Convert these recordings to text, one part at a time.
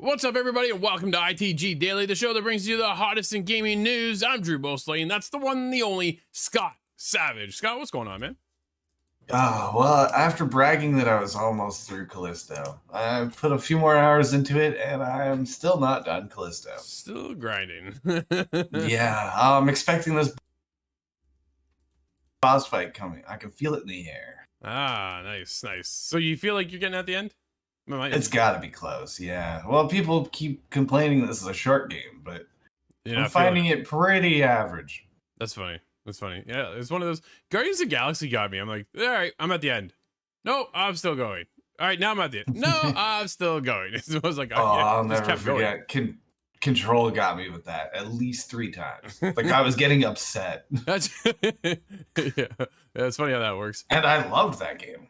What's up, everybody, and welcome to ITG Daily, the show that brings you the hottest in gaming news. I'm Drew Bosley, and that's the one and the only Scott Savage. Scott, what's going on, man? Well, after bragging that I was almost through Callisto, I put a few more hours into it, and I'm still not done Callisto. Still grinding. Yeah, I'm expecting this boss fight coming. I can feel it in the air. Ah, nice, nice. So you feel like you're getting at the end? It's got to be close, yeah. Well, people keep complaining this is a short game, but I'm finding it pretty average. That's funny. That's funny. Yeah, it's one of those. Guardians of the Galaxy got me. I'm like, all right, I'm at the end. No, I'm still going. All right, now I'm at the end. No, I'm still going. It was like, I'll never forget. Control got me with that at least 3 times. Like, I was getting upset. That's it's funny how that works. And I loved that game.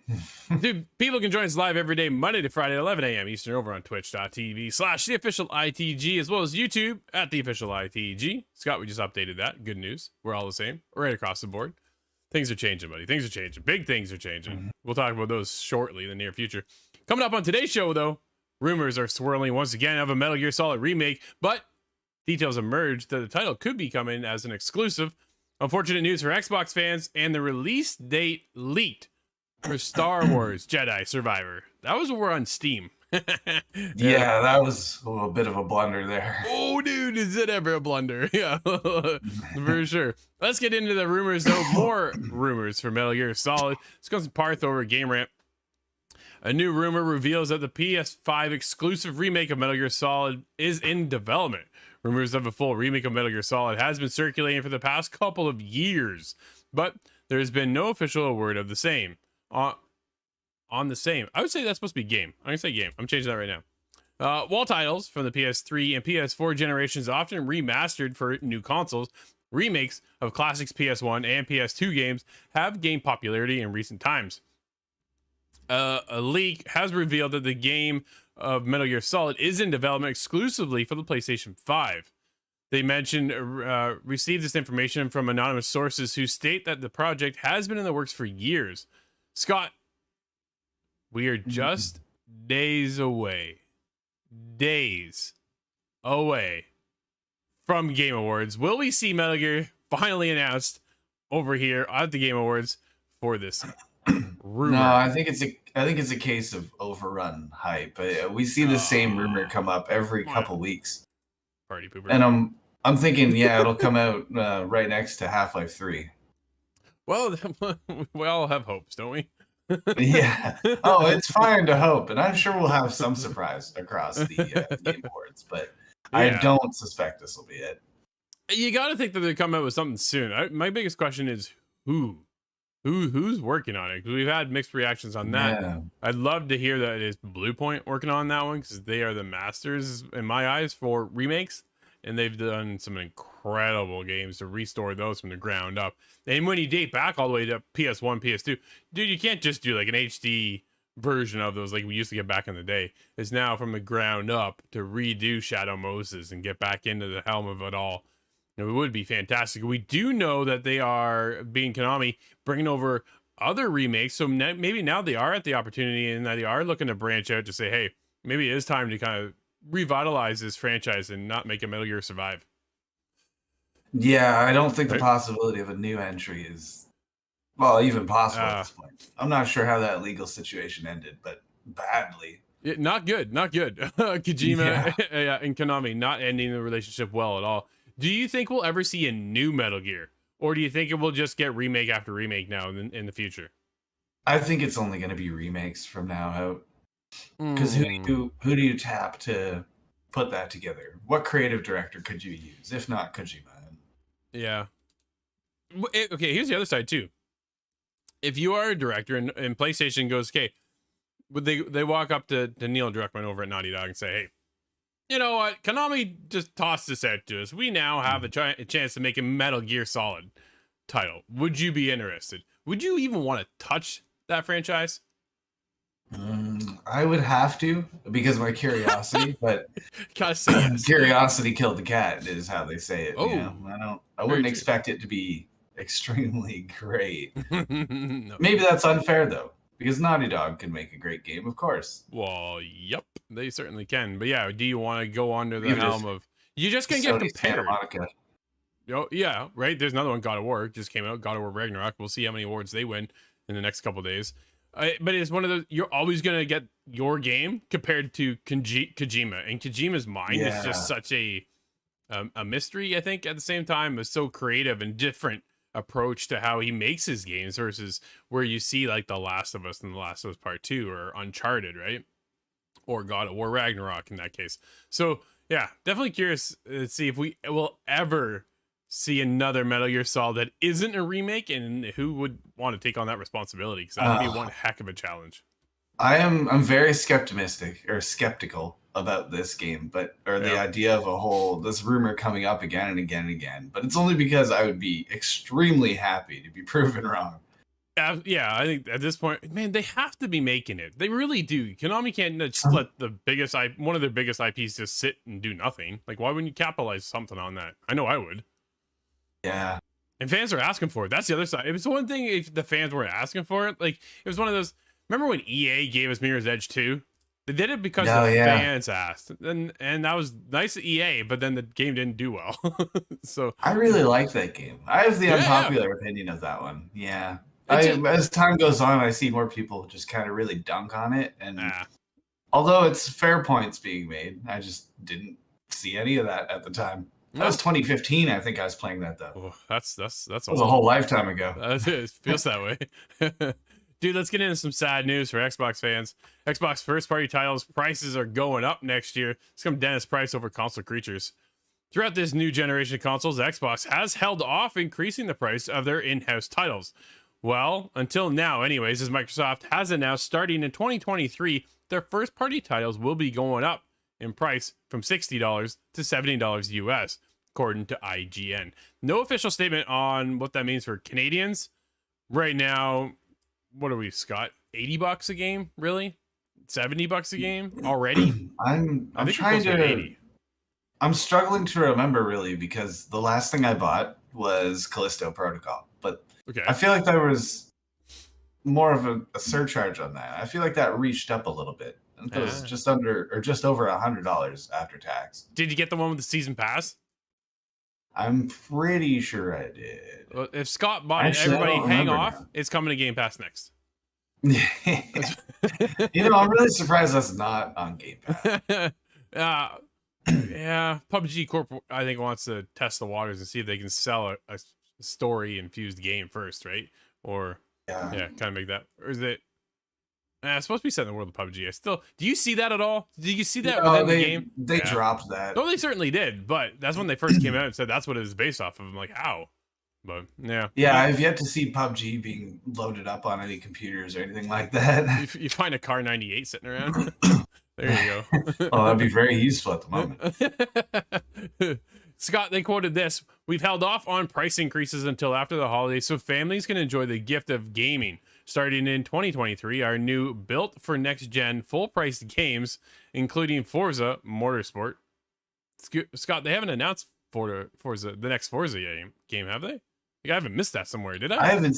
Dude, people can join us live every day, Monday to Friday at 11 a.m. Eastern over on twitch.tv/theofficial ITG, as well as YouTube at the official ITG. Scott, we just updated that. Good news. We're all the same. Right across the board. Things are changing, buddy. Things are changing. Big things are changing. Mm-hmm. We'll talk about those shortly in the near future. Coming up on today's show, though, rumors are swirling once again of a Metal Gear Solid Remake, but details emerged that the title could be coming as an exclusive. Unfortunate news for Xbox fans, and the release date leaked for Star Wars Jedi Survivor. That was over on Steam. Yeah, that was a little bit of a blunder there. Oh, dude, is it ever a blunder? Yeah, for sure. Let's get into the rumors, though. More rumors for Metal Gear Solid. Let's go some Parth over Game Rant. A new rumor reveals that the PS5 exclusive remake of Metal Gear Solid is in development. Rumors of a full remake of Metal Gear Solid has been circulating for the past couple of years, but there has been no official word of the same. On the same. I would say that's supposed to be game. I'm going to say game. I'm changing that right now. While titles from the PS3 and PS4 generations often remastered for new consoles, remakes of classics PS1 and PS2 games have gained popularity in recent times. A leak has revealed that the game of Metal Gear Solid is in development exclusively for the PlayStation 5. They mentioned received this information from anonymous sources who state that the project has been in the works for years. Scott, we are just days away from Game Awards. Will we see Metal Gear finally announced over here at the Game Awards for this rumor? No, I think it's a case of overrun hype. We see the same rumor come up every couple weeks. Party pooper. And I'm thinking, yeah, it'll come out right next to Half-Life 3. Well, we all have hopes, don't we? Yeah. Oh, it's fine to hope, and I'm sure we'll have some surprise across the Game Awards, but yeah. I don't suspect this will be it. You got to think that they're coming out with something soon. My biggest question is who's working on it, because we've had mixed reactions on that. Yeah. I'd love to hear that it's Blue Point working on that one, because they are the masters in my eyes for remakes, and they've done some incredible games to restore those from the ground up. And when you date back all the way to PS1, PS2, dude, you can't just do like an HD version of those like we used to get back in the day. It's now from the ground up to redo Shadow Moses and get back into the helm of it all. It would be fantastic. We do know that they are, being Konami, bringing over other remakes. So maybe now they are at the opportunity and they are looking to branch out to say, hey, maybe it is time to kind of revitalize this franchise and not make a Metal Gear survive. Yeah, I don't think the possibility of a new entry is, well, even possible at this point. I'm not sure how that legal situation ended, but badly. Not good. Kojima and Konami not ending the relationship well at all. Do you think we'll ever see a new Metal Gear? Or do you think it will just get remake after remake now in the future? I think it's only going to be remakes from now out. Because who do you tap to put that together? What creative director could you use, if not Kojima? Yeah. Okay, here's the other side, too. If you are a director and PlayStation goes, okay, they walk up to Neil Druckmann over at Naughty Dog and say, hey, you know what? Konami just tossed this out to us. We now have a chance to make a Metal Gear Solid title. Would you be interested? Would you even want to touch that franchise? I would have to, because of my curiosity, but gotta say yes. Curiosity killed the cat is how they say it. Oh, you know? I wouldn't expect it to be extremely great. No. Maybe that's unfair though. because Naughty Dog can make a great game, of course. Well, yep, they certainly can. But yeah, do you want to go under the Even helm if of? You just gonna get Sony Santa compared. Monica. Yeah, right. There's another one. God of War just came out. God of War Ragnarok. We'll see how many awards they win in the next couple days. But it's one of those. You're always gonna get your game compared to Kojima, and Kojima's mind is just such a mystery. I think at the same time, is so creative and different approach to how he makes his games versus where you see like The Last of Us and The Last of Us Part 2 or Uncharted, right? Or God of War Ragnarok in that case. So yeah, definitely curious to see if we will ever see another Metal Gear Solid that isn't a remake, and who would want to take on that responsibility, because that would be one heck of a challenge. I'm very skeptical about this game, the idea of this rumor coming up again and again and again. But it's only because I would be extremely happy to be proven wrong. Yeah, I think at this point, man, they have to be making it. They really do. Konami can't just let one of their biggest IPs just sit and do nothing. Like, why wouldn't you capitalize something on that? I know I would. Yeah. And fans are asking for it. That's the other side. It was one thing if the fans weren't asking for it. Like, it was one of those. Remember when EA gave us Mirror's Edge 2? They did it because the fans asked. And that was nice at EA, but then the game didn't do well. So I really like that game. I have the unpopular opinion of that one. Yeah. As time goes on, I see more people just kind of really dunk on it. And although it's fair points being made, I just didn't see any of that at the time. That was 2015. I think I was playing that though. Oh, that was a whole lifetime ago. It feels that way. Dude, let's get into some sad news for Xbox fans. Xbox first-party titles prices are going up next year. It's come Dennis Price over console creatures. Throughout this new generation of consoles, Xbox has held off increasing the price of their in-house titles. Well, until now anyways, as Microsoft has announced, starting in 2023, their first-party titles will be going up in price from $60 to $70 US, according to IGN. No official statement on what that means for Canadians. Right now, what are we, Scott? $80 a game? Really? $70 a game already? I'm trying to. I'm struggling to remember really, because the last thing I bought was Callisto Protocol, but I feel like there was more of a surcharge on that. I feel like that reached up a little bit. It was just under or just over $100 after tax. Did you get the one with the season pass? I'm pretty sure I did. Well, if Scott bought it, everybody hang off. Now. It's coming to Game Pass next. I'm really surprised that's not on Game Pass. Yeah, PUBG Corp, I think, wants to test the waters and see if they can sell a story-infused game first, right? Or, kind of make that. Or is it... it's supposed to be set in the world of PUBG. Do you see that at all? Did you see that within the game? They dropped that. No, they certainly did, but that's when they first came out and said that's what it was based off of. I'm like, how? But yeah. Yeah, I've yet to see PUBG being loaded up on any computers or anything like that. You find a Car 98 sitting around. There you go. Oh, that'd be very useful at the moment. Scott, they quoted this: "We've held off on price increases until after the holidays so families can enjoy the gift of gaming. Starting in 2023, our new built for next-gen full-priced games, including Forza Motorsport." Scott, they haven't announced Forza, the next Forza game, have they? I haven't missed that somewhere, did I? I haven't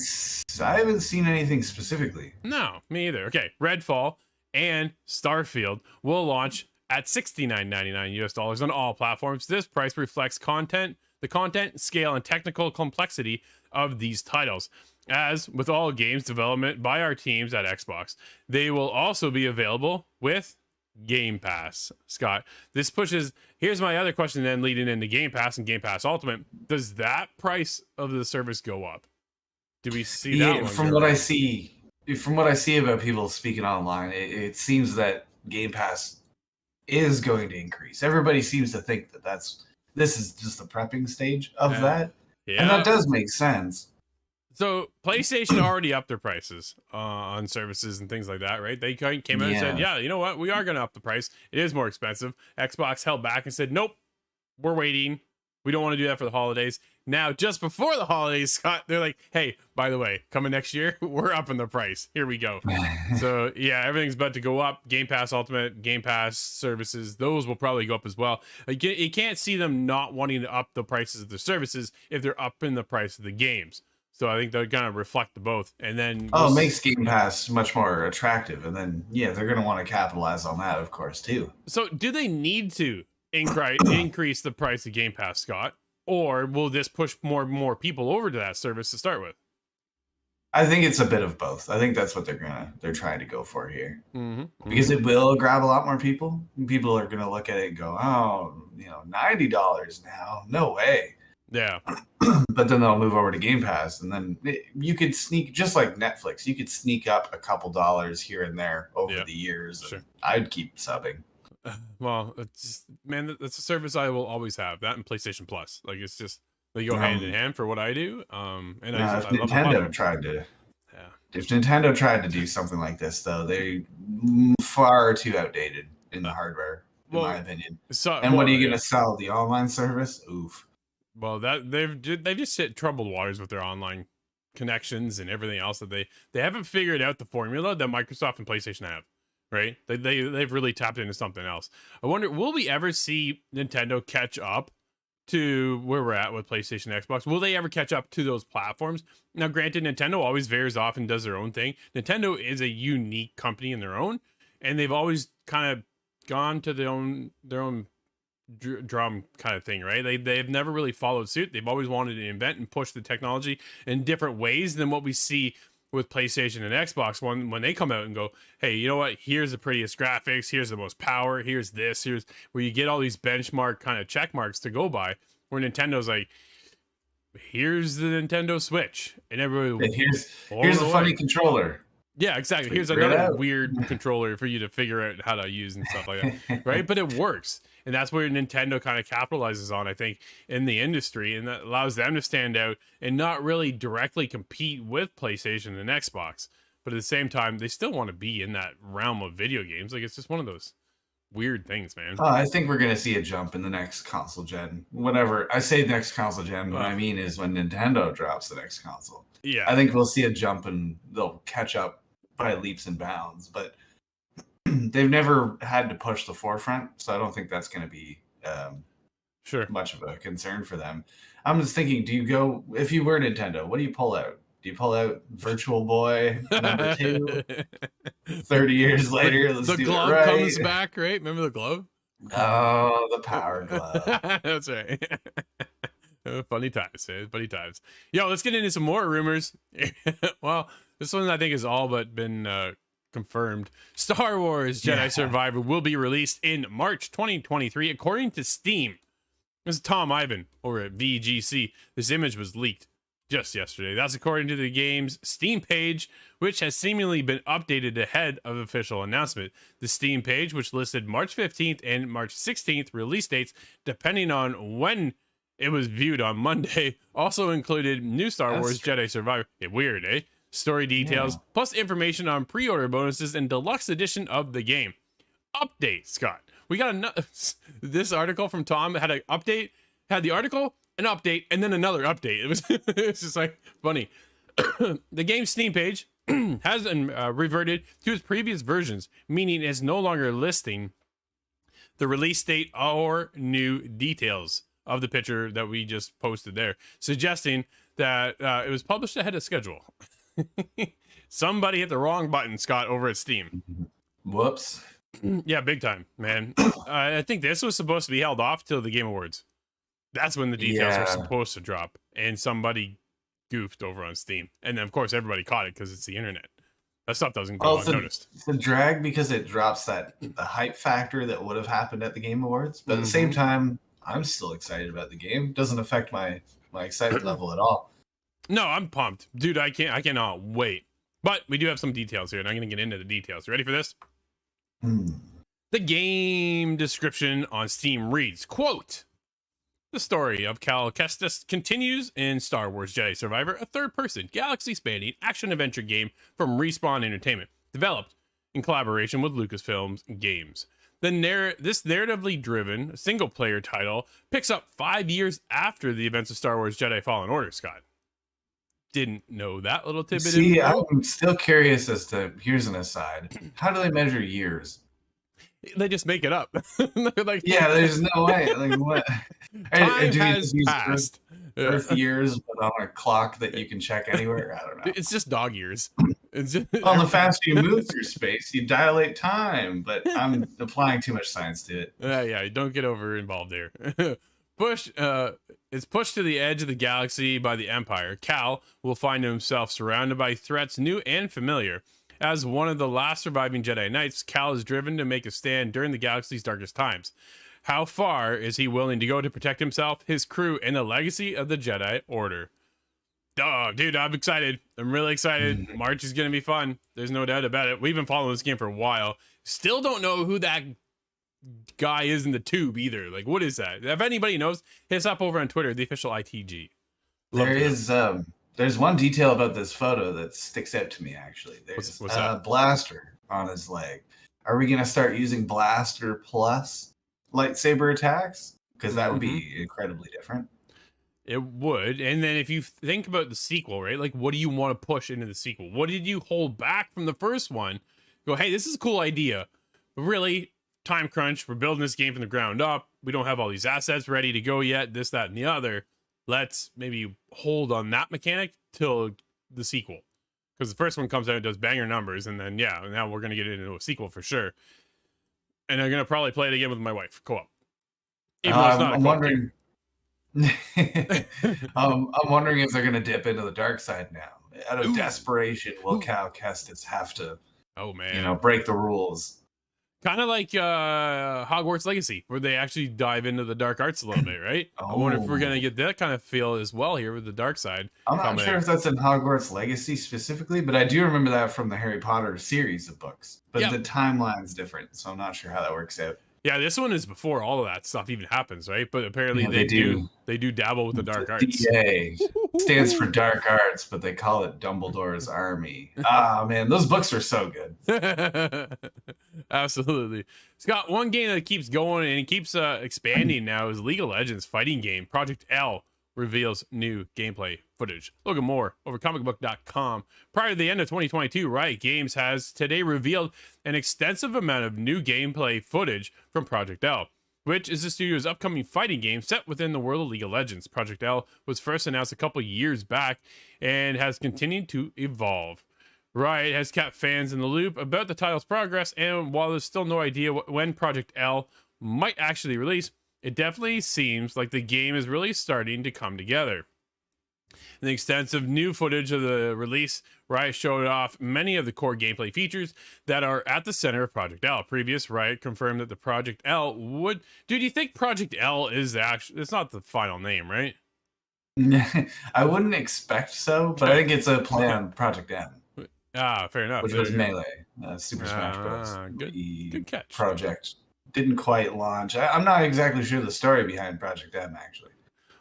seen anything specifically. No, me either. Okay, Redfall and Starfield will launch at $69.99 US on all platforms. This price reflects the content, scale, and technical complexity of these titles. As with all games development by our teams at Xbox, they will also be available with Game Pass. Scott, this pushes... Here's my other question then, leading into Game Pass and Game Pass Ultimate. Does that price of the service go up? Do we see that one? From what I see about people speaking online, it seems that Game Pass is going to increase. Everybody seems to think that this is just the prepping stage of that. Yeah. And that does make sense. So PlayStation already upped their prices on services and things like that, right? They came out and said, yeah, you know what? We are going to up the price. It is more expensive. Xbox held back and said, nope, we're waiting. We don't want to do that for the holidays. Now, just before the holidays, Scott, they're like, hey, by the way, coming next year, we're upping the price. Here we go. So, yeah, everything's about to go up. Game Pass Ultimate, Game Pass services, those will probably go up as well. You can't see them not wanting to up the prices of the services if they're upping the price of the games. So I think they're gonna reflect the both, and then it makes Game Pass much more attractive, and then they're gonna want to capitalize on that, of course, too. So do they need to increase the price of Game Pass, Scott, or will this push more and more people over to that service to start with? I think it's a bit of both. I think that's what they're trying to go for here, because it will grab a lot more people. People are gonna look at it and go, "Oh, $90 now? No way." Yeah. But then they'll move over to Game Pass, and then you could sneak, just like Netflix, you could sneak up a couple dollars here and there over the years. Sure. I'd keep subbing. Well, that's a service I will always have. That and PlayStation Plus. Like, it's just, they go hand in hand for what I do. And if Nintendo tried to do something like this, though, they're far too outdated in the hardware, in my opinion. And what are you going to sell? The online service? Oof. Well, they've just hit troubled waters with their online connections and everything else, that they haven't figured out the formula that Microsoft and PlayStation have. Right? They've really tapped into something else. I wonder, will we ever see Nintendo catch up to where we're at with PlayStation and Xbox? Will they ever catch up to those platforms? Now, granted, Nintendo always veers off and does their own thing. Nintendo is a unique company in their own, and they've always kind of gone to their own drum kind of thing, right? They've never really followed suit. They've always wanted to invent and push the technology in different ways than what we see with PlayStation and Xbox when they come out and go, hey, you know what? Here's the prettiest graphics. Here's the most power. Here's this. Here's where you get all these benchmark kind of check marks to go by. Where Nintendo's like, here's the Nintendo Switch, and everybody, here's a funny controller. Yeah, exactly. Here's another weird controller for you to figure out how to use and stuff like that, right? But it works, and that's where Nintendo kind of capitalizes on, I think, in the industry, and that allows them to stand out and not really directly compete with PlayStation and Xbox. But at the same time, they still want to be in that realm of video games. Like, it's just one of those weird things, man. I think we're going to see a jump in the next console gen. Whenever I say next console gen, what I mean is when Nintendo drops the next console. Yeah, I think we'll see a jump and they'll catch up by leaps and bounds. But they've never had to push the forefront, so I don't think that's going to be much of a concern for them. I'm just thinking, if you were Nintendo, what do you pull out? Do you pull out Virtual Boy number 2? 30 years later, let's the do glove it right. comes back, right? Remember the glove? Oh, the power glove. That's right. Funny times, man. Funny times. Yo, let's get into some more rumors. Well, this one I think has all but been confirmed. Star Wars Jedi Survivor will be released in March 2023, according to Steam. This is Tom Ivan over at VGC. This image was leaked just yesterday. That's according to the game's Steam page, which has seemingly been updated ahead of official announcement. The Steam page, which listed March 15th and March 16th release dates, depending on when it was viewed on Monday, also included new Star Wars Jedi Survivor. Weird, eh? Story details, plus information on pre-order bonuses and deluxe edition of the game. Update, Scott. We got this article from Tom had an update, had the article, an update, and then another update. It's just like funny. The game's Steam page has reverted to its previous versions, meaning it's no longer listing the release date or new details of the picture that we just posted there, suggesting that it was published ahead of schedule. Somebody hit the wrong button, Scott, over at Steam. Whoops. Yeah, big time, man. I think this was supposed to be held off till the Game Awards. That's when the details are supposed to drop, and somebody goofed over on Steam, and then of course everybody caught it because it's the internet. That stuff doesn't go unnoticed. It's a drag because it drops the hype factor that would have happened at the Game Awards, but at the same time, I'm still excited about the game. It doesn't affect my excitement level at all. No, I'm pumped, dude. I cannot wait. But we do have some details here, and I'm going to get into the details. You ready for this? The game description on Steam reads, quote, "The story of Cal Kestis continues in Star Wars Jedi Survivor, a third-person, galaxy-spanning action-adventure game from Respawn Entertainment, developed in collaboration with Lucasfilms Games. This narratively driven single-player title picks up 5 years after the events of Star Wars Jedi Fallen Order," Scott. Didn't know that little tidbit. See, I'm still curious as to, here's an aside, how do they measure years? They just make it up. Like, there's no way. Like, what? Time has passed. Earth years, but on a clock that you can check anywhere. I don't know. It's just dog years. It's just, well, the faster you move through space, you dilate time. But I'm applying too much science to it. Yeah, don't get over involved there. It's pushed to the edge of the galaxy by the Empire. Cal will find himself surrounded by threats new and familiar. As one of the last surviving Jedi Knights, Cal is driven to make a stand during the galaxy's darkest times. How far is he willing to go to protect himself, his crew, and the legacy of the Jedi Order? Oh, dude, I'm excited. I'm really excited. March is going to be fun. There's no doubt about it. We've been following this game for a while. Still don't know who that guy is in the tube either. Like, what is that? If anybody knows, hit us up over on Twitter, the official ITG. There's one detail about this photo that sticks out to me, actually. There's what's a blaster on his leg. Are we going to start using blaster plus lightsaber attacks? Because that would be incredibly different. It would. And then if you think about the sequel, right? Like, what do you want to push into the sequel? What did you hold back from the first one? Go, hey, this is a cool idea. But really, time crunch. We're building this game from the ground up. We don't have all these assets ready to go yet. This, that, and the other. Let's maybe hold on that mechanic till the sequel. Because the first one comes out and does banger numbers. And then, yeah, now we're going to get into a sequel for sure. And I'm going to probably play it again with my wife. Co-op. Even though it's not I'm wondering... I'm wondering if they're going to dip into the dark side now. Out of desperation, will Cal Kestis have to, break the rules? Kind of like Hogwarts Legacy, where they actually dive into the dark arts a little bit, right? I wonder if we're going to get that kind of feel as well here with the dark side. I'm not sure if that's in Hogwarts Legacy specifically, but I do remember that from the Harry Potter series of books. But the timeline's different, so I'm not sure how that works out. Yeah, this one is before all of that stuff even happens, right? But apparently they do dabble with the dark arts. DA stands for dark arts, but they call it Dumbledore's Army. Ah, man, those books are so good. Absolutely. Scott, one game that keeps going and keeps expanding now is League of Legends fighting game. Project L reveals new gameplay footage. Look at more over comicbook.com. Prior to the end of 2022, Riot Games has today revealed an extensive amount of new gameplay footage from Project L, which is the studio's upcoming fighting game set within the world of League of Legends. Project L was first announced a couple years back and has continued to evolve. Riot has kept fans in the loop about the title's progress, and while there's still no idea when Project L might actually release, it definitely seems like the game is really starting to come together. In the extensive new footage of the release, Riot showed off many of the core gameplay features that are at the center of Project L. Previous Riot confirmed that the Project L would... Dude, do you think Project L is it's not the final name, right? I wouldn't expect so, but I think it's a play on Project M. Ah, fair enough. Which was Melee, Super Smash Bros. Good catch. Project didn't quite launch. I'm not exactly sure the story behind Project M, actually.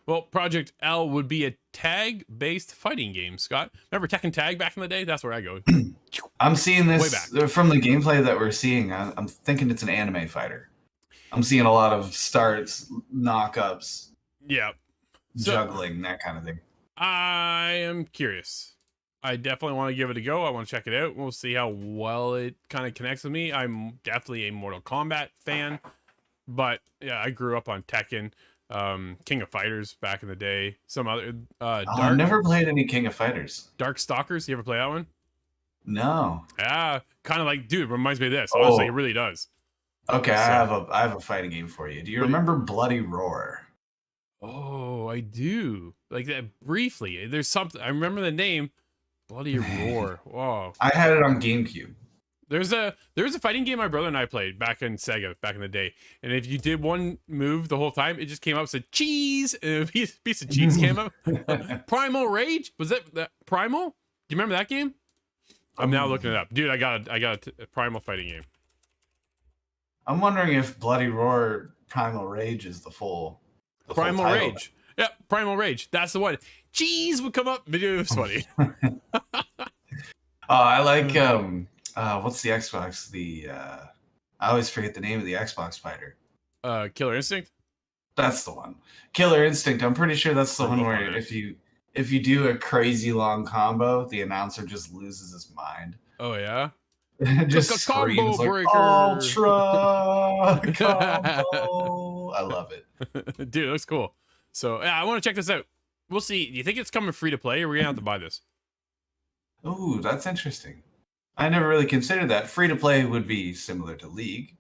Well, Project L would be a tag-based fighting game, Scott. Remember Tekken Tag back in the day? That's where I go. I'm seeing this from the gameplay that we're seeing. I'm thinking it's an anime fighter. I'm seeing a lot of starts, knockups, juggling, that kind of thing. I am curious. I definitely want to give it a go. I want to check it out. We'll see how well it kind of connects with me. I'm definitely a Mortal Kombat fan, but yeah, I grew up on Tekken, King of Fighters back in the day. Some other I've never played any King of Fighters. Dark Stalkers. You ever play that one? No. Yeah, kind of like, dude, reminds me of this. Honestly, it really does. Okay, so, I have a fighting game for you. Do you remember Bloody Roar? Oh, I do. Like that briefly. There's something. I remember the name. Bloody Roar. Whoa. I had it on GameCube. There's a fighting game my brother and I played back in Sega back in the day. And if you did one move the whole time, it just came out and said cheese. And a piece of cheese came up. Primal Rage? Was that Primal? Do you remember that game? I'm now looking it up. Dude, I got a Primal fighting game. I'm wondering if Bloody Roar Primal Rage is the full Primal Rage. Yeah, Primal Rage. That's the one. Cheese would come up. It was funny. I like what's the Xbox? I always forget the name of the Xbox fighter. Killer Instinct? That's the one. Killer Instinct. I'm pretty sure that's the one where if you do a crazy long combo, the announcer just loses his mind. Oh yeah? Just screams combo like, breaker. Ultra combo. I love it. Dude, it looks cool. So yeah, I want to check this out. We'll see. Do you think it's coming free to play, or are we gonna have to buy this? Ooh, that's interesting. I never really considered that. Free to play would be similar to League.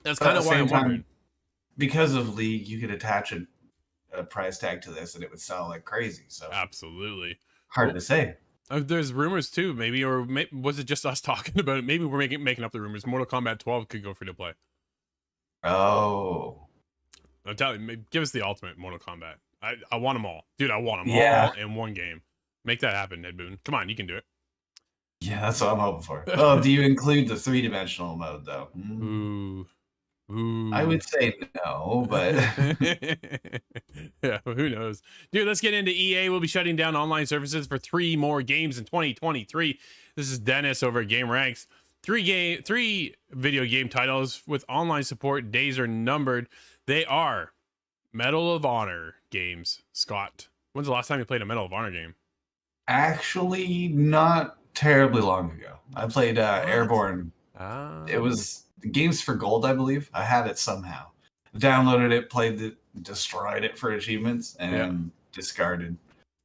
That's kind of why I'm wondering. Because of League, you could attach a price tag to this, and it would sell like crazy. So absolutely hard to say. There's rumors too, maybe, or was it just us talking about it? Maybe we're making up the rumors. Mortal Kombat 12 could go free to play. Oh, I'm telling you, give us the ultimate Mortal Kombat. I want them all, dude. I want them all in one game. Make that happen, Ned Boone. Come on, you can do it. Yeah, that's what I'm hoping for. Oh, do you include the 3-dimensional mode though? Ooh. I would say no, but yeah, who knows? Dude, let's get into EA. We'll be shutting down online services for 3 more games in 2023. This is Dennis over at Game Ranks. 3 video game titles with online support. Days are numbered. They are Medal of Honor games. Scott, when's the last time you played a Medal of Honor game? Actually, not terribly long ago. I played Airborne. It was Games for Gold, I believe. I had it somehow. Downloaded it, played it, destroyed it for achievements, and discarded.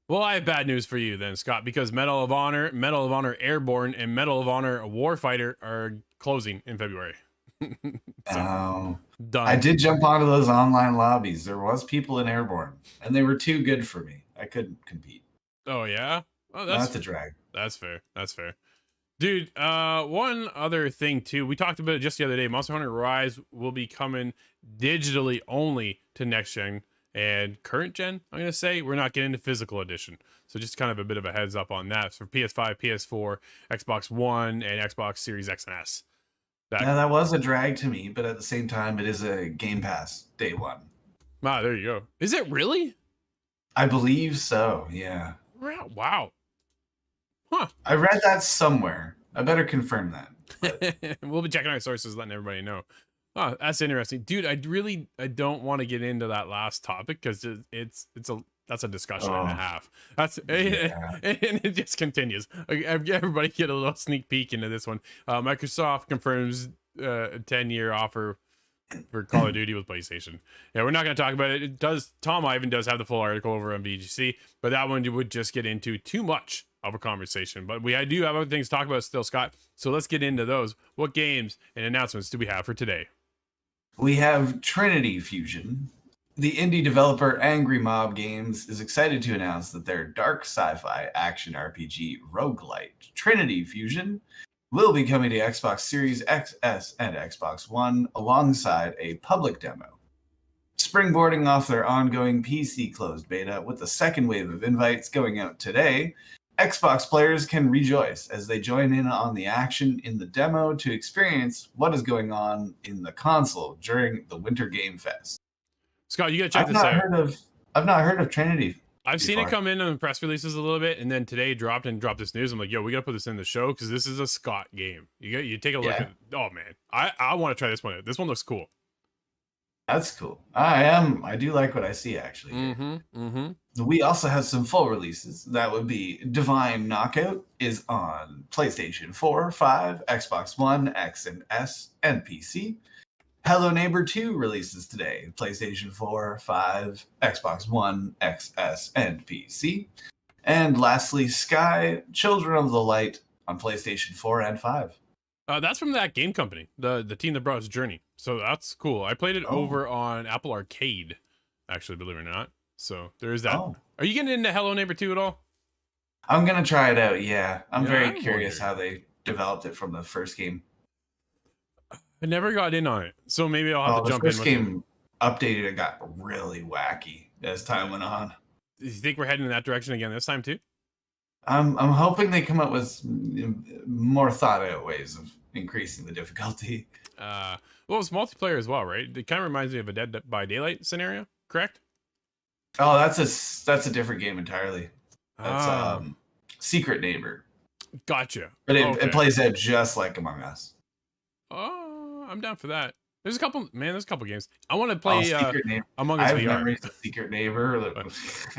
Well, I have bad news for you then, Scott, because Medal of Honor Airborne, and Medal of Honor Warfighter are closing in February. Done. I did jump onto those online lobbies. There was people in Airborne, and they were too good for me. I couldn't compete. Oh yeah? Oh, that's a drag. That's fair. Dude, one other thing too. We talked about it just the other day. Monster Hunter Rise will be coming digitally only to next gen and current gen. I'm gonna say we're not getting into physical edition. So just kind of a bit of a heads up on that for PS5, PS4, Xbox One, and Xbox Series X and S. That was a drag to me, but at the same time, it is a Game Pass day one. Ah, there you go. Is it really? I believe so. Yeah. Wow. Huh. I read that somewhere. I better confirm that. We'll be checking our sources, letting everybody know. Oh, that's interesting, dude. I don't want to get into that last topic because that's a discussion and a half. And it just continues. Everybody get a little sneak peek into this one. Microsoft confirms a 10-year offer for Call of Duty with PlayStation. Yeah, we're not going to talk about it. Tom Ivan does have the full article over on VGC, but that one would just get into too much of a conversation. But I do have other things to talk about still, Scott. So let's get into those. What games and announcements do we have for today? We have Trinity Fusion. The indie developer Angry Mob Games is excited to announce that their dark sci-fi action RPG roguelite Trinity Fusion will be coming to Xbox Series XS and Xbox One alongside a public demo. Springboarding off their ongoing PC closed beta with the second wave of invites going out today, Xbox players can rejoice as they join in on the action in the demo to experience what is going on in the console during the Winter Game Fest. Scott, you gotta check this out. I've not heard of Trinity. I've seen it come in on the press releases a little bit, and then today dropped this news. I'm like, yo, we gotta put this in the show because this is a Scott game. You take a look at. Oh man, I want to try this one out. This one looks cool. That's cool. I do like what I see actually. We also have some full releases. That would be Divine Knockout is on PlayStation 4, 5, Xbox One, X and S, and PC. Hello Neighbor 2 releases today. PlayStation 4, 5, Xbox One, XS, and PC. And lastly, Sky, Children of the Light on PlayStation 4 and 5. That's from that game company, the team that brought us Journey. So that's cool. I played it over on Apple Arcade, actually, believe it or not. So there is that. Are you getting into Hello Neighbor 2 at all? I'm going to try it out, yeah. I'm very curious how they developed it from the first game. I never got in on it, so maybe I'll have to jump in. The first game updated and got really wacky as time went on. Do you think we're heading in that direction again this time too? I'm hoping they come up with more thought out ways of increasing the difficulty. Well, it's multiplayer as well, right? It kind of reminds me of a Dead by Daylight scenario, correct? Oh, that's a different game entirely. That's Secret Neighbor. Gotcha. But it plays out just like Among Us. Oh, I'm down for that. There's a couple games. I want to play Among Us VR. I have memories of Secret Neighbor.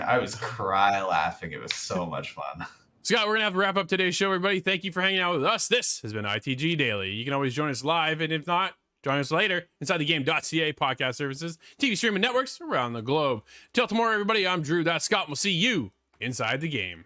I was cry laughing. It was so much fun. Scott, we're going to have to wrap up today's show, everybody. Thank you for hanging out with us. This has been ITG Daily. You can always join us live, and if not, Join us later inside the game.ca podcast services, TV streaming networks around the globe. Till tomorrow, everybody, I'm Drew. That's Scott. We'll see you inside the game.